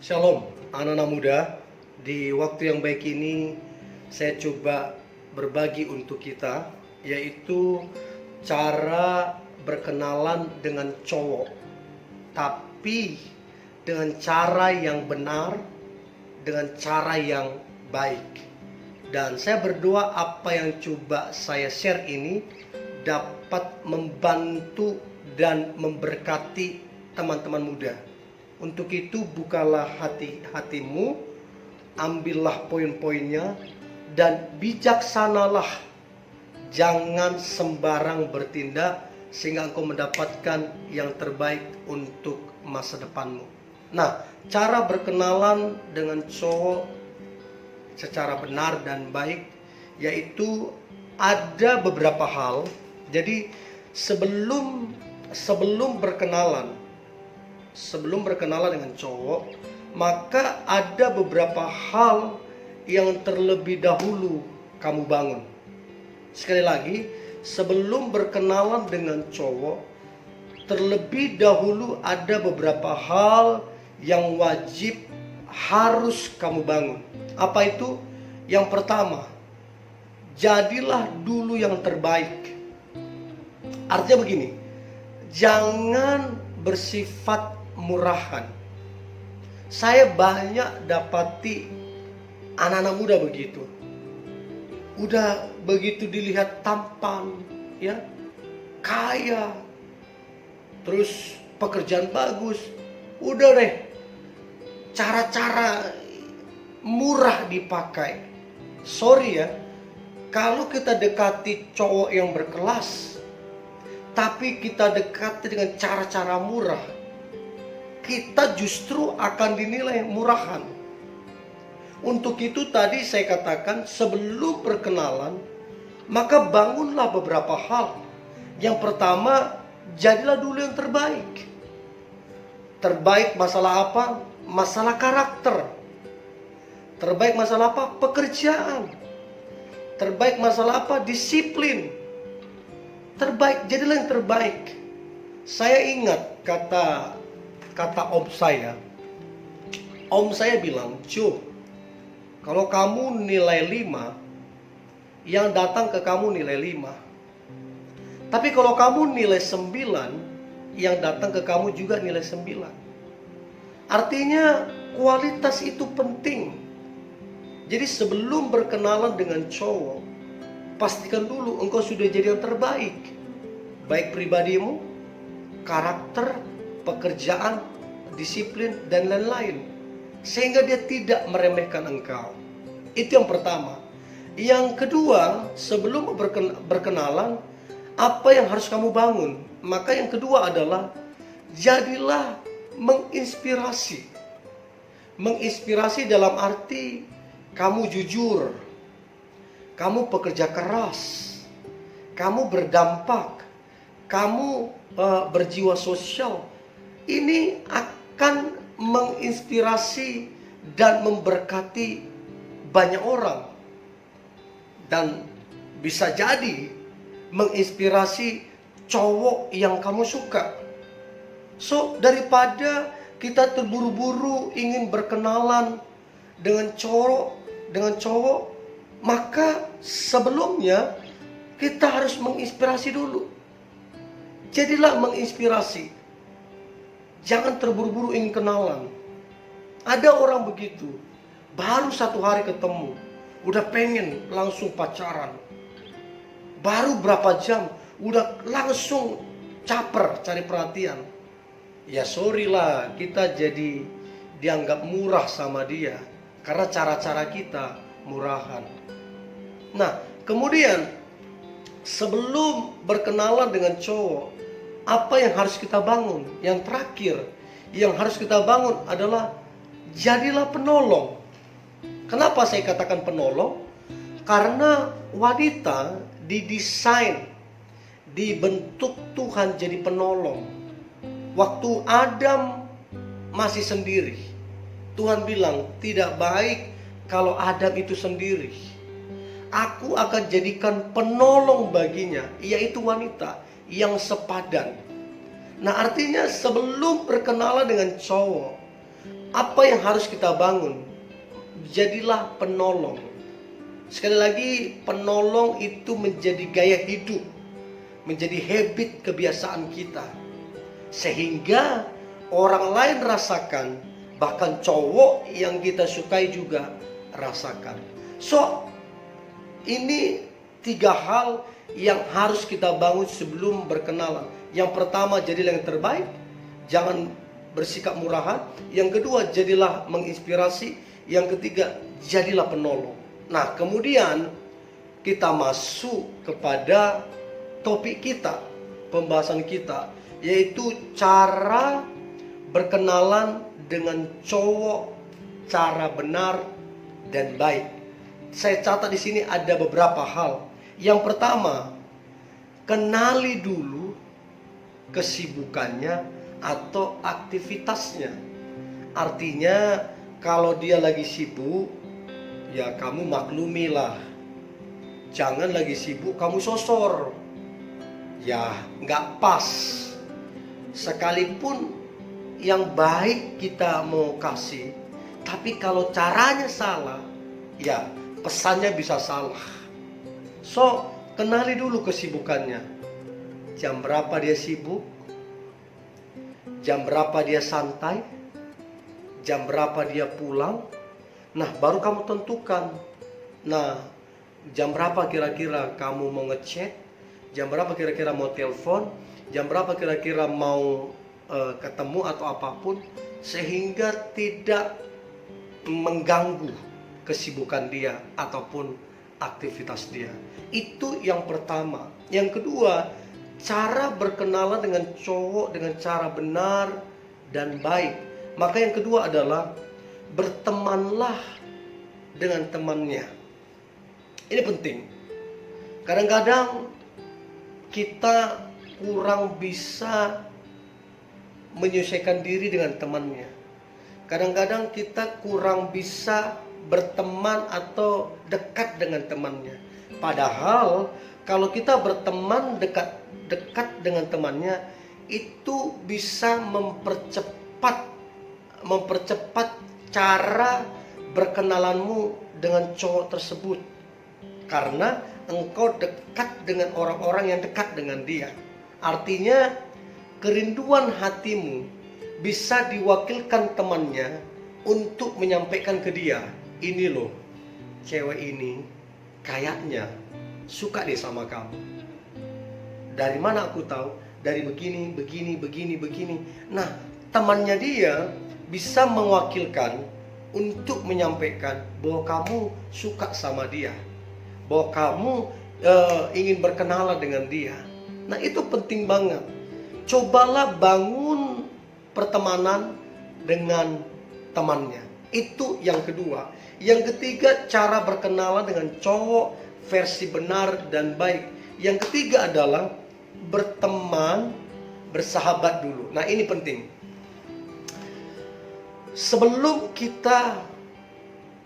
Shalom, anak-anak muda. Di waktu yang baik ini, saya coba berbagi untuk kita, yaitu cara berkenalan dengan cowok, tapi dengan cara yang benar, dengan cara yang baik. Dan saya berdoa apa yang coba saya share ini dapat membantu dan memberkati teman-teman muda. Untuk itu bukalah hatimu, ambillah poin-poinnya, dan bijaksanalah. Jangan sembarang bertindak sehingga engkau mendapatkan yang terbaik untuk masa depanmu. Nah, cara berkenalan dengan cowok secara benar dan baik, yaitu ada beberapa hal. Jadi sebelum berkenalan dengan cowok, maka ada beberapa hal yang terlebih dahulu kamu bangun. Sekali lagi, sebelum berkenalan dengan cowok, terlebih dahulu ada beberapa hal yang wajib harus kamu bangun. Apa itu? Yang pertama, jadilah dulu yang terbaik. Artinya begini, jangan bersifat murahan. Saya banyak dapati anak-anak muda begitu. Udah begitu dilihat tampan, ya, kaya, terus pekerjaan bagus, udah deh cara-cara murah dipakai. Sorry ya, kalau kita dekati cowok yang berkelas, tapi kita dekati dengan cara-cara murah, kita justru akan dinilai murahan. Untuk itu tadi saya katakan, sebelum berkenalan, maka bangunlah beberapa hal. Yang pertama, jadilah dulu yang terbaik. Terbaik masalah apa? Masalah karakter. Terbaik masalah apa? Pekerjaan. Terbaik masalah apa? Disiplin. Terbaik, jadilah yang terbaik. Saya ingat kata om saya. Om saya bilang, "Jo, kalau kamu nilai 5, yang datang ke kamu nilai 5. Tapi kalau kamu nilai 9, yang datang ke kamu juga nilai 9." Artinya kualitas itu penting. Jadi sebelum berkenalan dengan cowok, pastikan dulu engkau sudah jadi yang terbaik. Baik pribadimu, karakter, pekerjaan, disiplin, dan lain-lain. Sehingga dia tidak meremehkan engkau. Itu yang pertama. Yang kedua, sebelum berkenalan, apa yang harus kamu bangun? Maka yang kedua adalah, jadilah menginspirasi. Menginspirasi dalam arti kamu jujur, kamu pekerja keras, kamu berdampak, kamu berjiwa sosial. Ini akan menginspirasi dan memberkati banyak orang, dan bisa jadi menginspirasi cowok yang kamu suka. So, daripada kita terburu-buru ingin berkenalan dengan cowok, maka sebelumnya kita harus menginspirasi dulu. Jadilah menginspirasi. Jangan terburu-buru ingin kenalan. Ada orang begitu, baru 1 hari ketemu, udah pengen langsung pacaran. Baru berapa jam, udah langsung caper cari perhatian. Ya sorry lah, kita jadi dianggap murah sama dia, karena cara-cara kita murahan. Nah, kemudian sebelum berkenalan dengan cowok, apa yang harus kita bangun? Yang terakhir yang harus kita bangun adalah jadilah penolong. Kenapa saya katakan penolong? Karena wanita didesain, dibentuk Tuhan jadi penolong. Waktu Adam masih sendiri, Tuhan bilang, tidak baik kalau Adam itu sendiri. Aku akan jadikan penolong baginya, yaitu wanita yang sepadan. Nah, artinya sebelum berkenalan dengan cowok, Apa yang harus kita bangun? Jadilah penolong. Sekali lagi, penolong itu menjadi gaya hidup, menjadi habit kebiasaan kita, sehingga orang lain rasakan, bahkan cowok yang kita sukai juga rasakan. So, ini 3 hal yang harus kita bangun sebelum berkenalan. Yang pertama, jadilah yang terbaik, jangan bersikap murahan. Yang kedua, jadilah menginspirasi. Yang ketiga, jadilah penolong. Nah, kemudian kita masuk kepada topik kita, pembahasan kita, yaitu cara berkenalan dengan cowok, cara benar dan baik. Saya catat di sini ada beberapa hal. Yang pertama, kenali dulu kesibukannya atau aktivitasnya. Artinya kalau dia lagi sibuk, ya kamu maklumilah. Jangan lagi sibuk kamu sosor. Ya nggak pas. Sekalipun yang baik kita mau kasih, tapi kalau caranya salah, ya pesannya bisa salah. So, kenali dulu kesibukannya. Jam berapa dia sibuk? Jam berapa dia santai? Jam berapa dia pulang? Nah, baru kamu tentukan. Nah, jam berapa kira-kira kamu mau ngechat? Jam berapa kira-kira mau telepon? Jam berapa kira-kira mau ketemu atau apapun, sehingga tidak mengganggu kesibukan dia ataupun aktivitas dia. Itu yang pertama. Yang kedua, cara berkenalan dengan cowok dengan cara benar dan baik. Maka yang kedua adalah bertemanlah dengan temannya. Ini penting. Kadang-kadang kita kurang bisa menyesuaikan diri dengan temannya. Kadang-kadang kita kurang bisa berteman atau dekat dengan temannya. Padahal kalau kita berteman dekat dengan temannya, itu bisa mempercepat cara berkenalanmu dengan cowok tersebut, karena engkau dekat dengan orang-orang yang dekat dengan dia. Artinya kerinduan hatimu bisa diwakilkan temannya untuk menyampaikan ke dia, ini loh, cewek ini kayaknya suka deh sama kamu. Dari mana aku tahu? Dari begini. Nah, temannya dia bisa mewakilkan untuk menyampaikan bahwa kamu suka sama dia, bahwa kamu ingin berkenalan dengan dia. Nah, itu penting banget. Cobalah bangun pertemanan dengan temannya. Itu yang kedua. Yang ketiga, cara berkenalan dengan cowok versi benar dan baik. Yang ketiga adalah berteman, bersahabat dulu. Nah, ini penting. Sebelum kita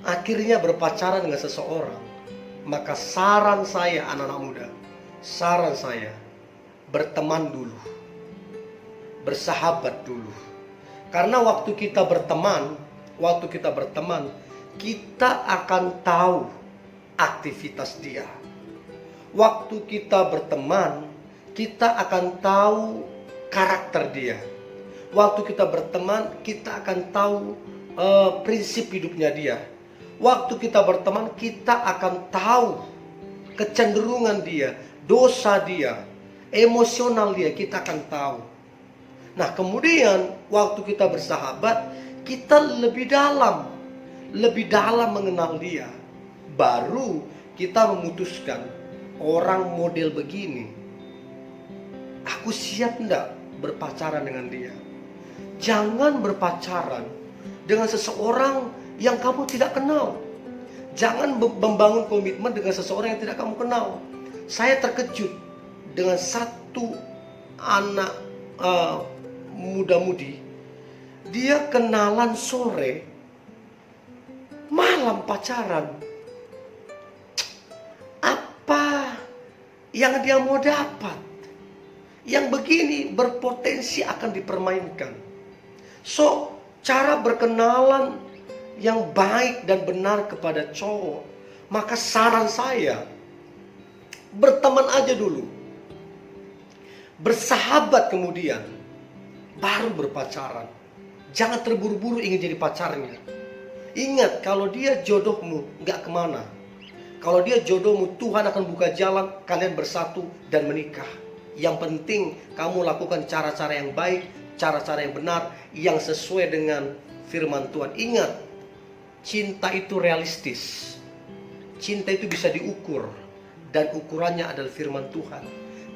akhirnya berpacaran dengan seseorang, maka saran saya anak-anak muda, saran saya, berteman dulu, bersahabat dulu. Karena waktu kita berteman, kita akan tahu aktivitas dia. Waktu kita berteman, kita akan tahu karakter dia. Waktu kita berteman, kita akan tahu prinsip hidupnya dia. Waktu kita berteman, kita akan tahu kecenderungan dia, dosa dia, emosional dia, kita akan tahu. Nah, kemudian waktu kita bersahabat, kita lebih dalam mengenal dia. Baru kita memutuskan, orang model begini, aku siap enggak berpacaran dengan dia. Jangan berpacaran dengan seseorang yang kamu tidak kenal. Jangan membangun komitmen dengan seseorang yang tidak kamu kenal. Saya terkejut dengan satu anak muda-mudi. Dia kenalan sore, malam pacaran. Apa yang dia mau dapat? Yang begini berpotensi akan dipermainkan. So, cara berkenalan yang baik dan benar kepada cowok, maka saran saya, berteman aja dulu, bersahabat kemudian, baru berpacaran. Jangan terburu-buru ingin jadi pacarnya. Ingat, kalau dia jodohmu, gak kemana. Kalau dia jodohmu, Tuhan akan buka jalan, kalian bersatu dan menikah. Yang penting kamu lakukan cara-cara yang baik, cara-cara yang benar, yang sesuai dengan firman Tuhan. Ingat, cinta itu realistis. Cinta itu bisa diukur, dan ukurannya adalah firman Tuhan.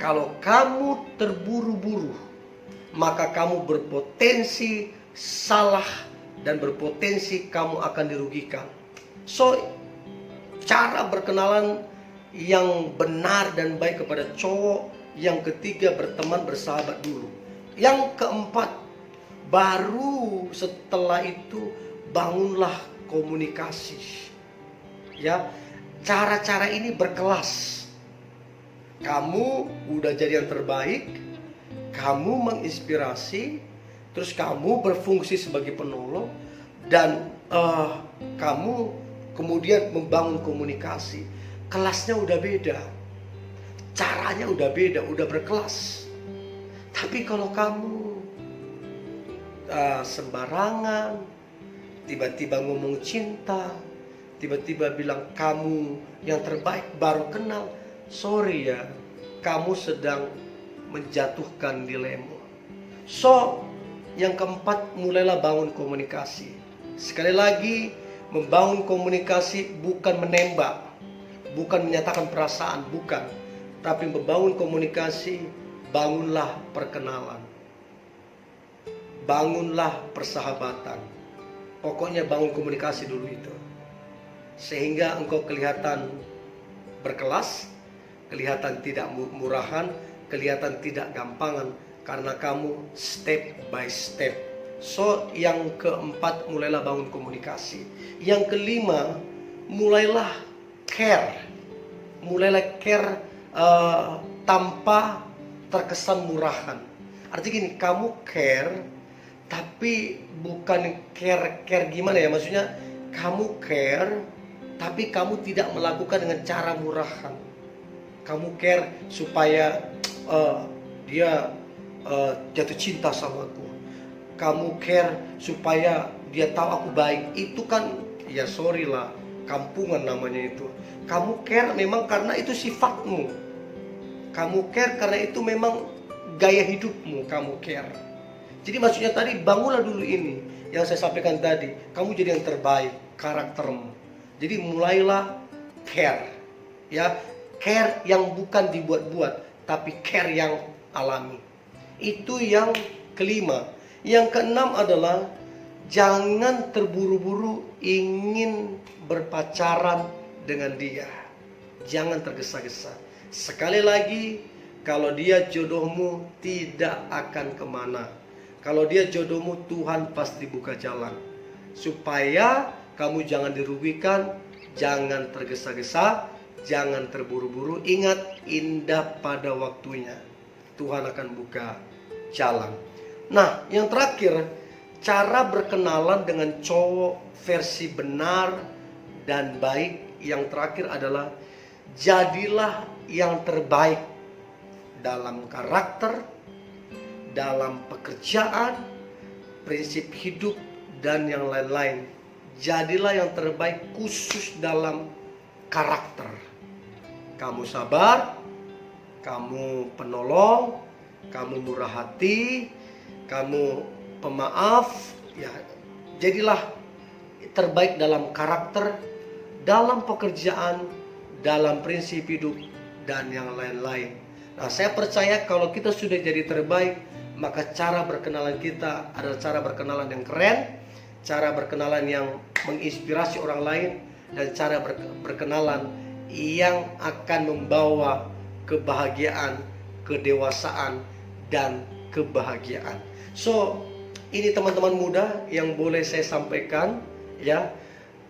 Kalau kamu terburu-buru, maka kamu berpotensi salah dan berpotensi kamu akan dirugikan. So, cara berkenalan yang benar dan baik kepada cowok. Yang ketiga, berteman bersahabat dulu. Yang keempat, baru setelah itu bangunlah komunikasi. Ya, cara-cara ini berkelas. Kamu udah jadi yang terbaik, kamu menginspirasi, terus kamu berfungsi sebagai penolong, dan kamu kemudian membangun komunikasi. Kelasnya udah beda, caranya udah beda, udah berkelas. Tapi kalau kamu sembarangan, tiba-tiba ngomong cinta, tiba-tiba bilang kamu yang terbaik baru kenal, sorry ya, kamu sedang menjatuhkan dirimu. So, yang keempat, mulailah bangun komunikasi. Sekali lagi, membangun komunikasi bukan menembak, bukan menyatakan perasaan, bukan. Tapi membangun komunikasi, bangunlah perkenalan, bangunlah persahabatan. Pokoknya bangun komunikasi dulu itu, sehingga engkau kelihatan berkelas, kelihatan tidak murahan, kelihatan tidak gampangan, karena kamu step by step. So, yang keempat, mulailah bangun komunikasi. Yang kelima, mulailah care. Mulailah care tanpa terkesan murahan. Artinya gini, kamu care, tapi bukan care gimana ya? Maksudnya, kamu care, tapi kamu tidak melakukan dengan cara murahan. Kamu care supaya dia jatuh cinta sama aku. Kamu care supaya dia tahu aku baik. Itu kan, ya sorry lah, kampungan namanya itu. Kamu care memang karena itu sifatmu. Kamu care karena itu memang gaya hidupmu, kamu care. Jadi maksudnya tadi, bangunlah dulu ini yang saya sampaikan tadi. Kamu jadi yang terbaik, karaktermu. Jadi mulailah care. Ya, care yang bukan dibuat-buat, tapi care yang alami. Itu yang kelima. Yang keenam adalah jangan terburu-buru ingin berpacaran dengan dia. Jangan tergesa-gesa. Sekali lagi, kalau dia jodohmu, tidak akan kemana. Kalau dia jodohmu, Tuhan pasti buka jalan. Supaya kamu jangan dirugikan, jangan tergesa-gesa, jangan terburu-buru. Ingat, indah pada waktunya. Tuhan akan buka jalan. Nah, yang terakhir, cara berkenalan dengan cowok versi benar dan baik. Yang terakhir adalah jadilah yang terbaik dalam karakter, dalam pekerjaan, prinsip hidup, dan yang lain-lain. Jadilah yang terbaik khusus dalam karakter. Kamu sabar, kamu penolong, kamu murah hati, kamu pemaaf, ya. Jadilah terbaik dalam karakter, dalam pekerjaan, dalam prinsip hidup, dan yang lain-lain. Nah, saya percaya kalau kita sudah jadi terbaik, maka cara berkenalan kita adalah cara berkenalan yang keren, cara berkenalan yang menginspirasi orang lain, dan cara berkenalan yang akan membawa kebahagiaan, kedewasaan, dan kebahagiaan. So, ini teman-teman muda yang boleh saya sampaikan, ya.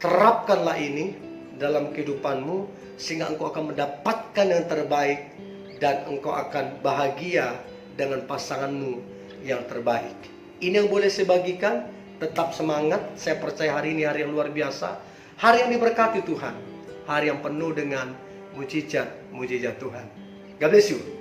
Terapkanlah ini dalam kehidupanmu, sehingga engkau akan mendapatkan yang terbaik, dan engkau akan bahagia dengan pasanganmu yang terbaik. Ini yang boleh saya bagikan. Tetap semangat. Saya percaya hari ini hari yang luar biasa. Hari yang diberkati Tuhan. Hari yang penuh dengan mujizat Tuhan. God bless you.